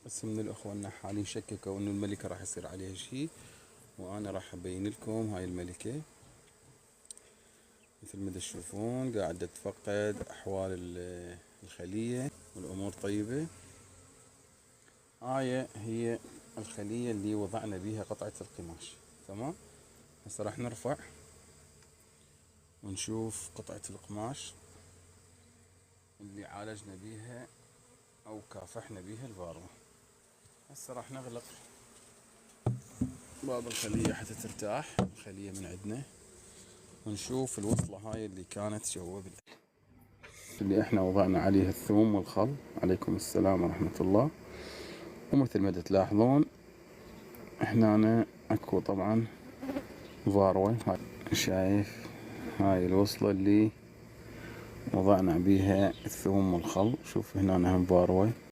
بس من الأخوة النحالين شككوا إنه الملكة راح يصير عليها شيء، وأنا راح أبين لكم هاي الملكة. مثل ما تشوفون قاعدة تفقد أحوال الخلية والأمور طيبة. هاي هي الخلية اللي وضعنا بيها قطعة القماش. تمام. هسه راح نرفع ونشوف قطعة القماش اللي عالجنا بيها أو كافحنا بيها الفاروة. هسه راح نغلق باب الخلية حتى ترتاح الخلية من عندنا، ونشوف الوصلة هاي اللي كانت جوا اللي احنا وضعنا عليها الثوم والخل. عليكم السلام ورحمة الله. ومثل ما تلاحظون هنا اكو طبعا فاروة. هاي شايف هاي الوصلة اللي وضعنا بيها الثوم والخل. شوف هنا هم فاروة.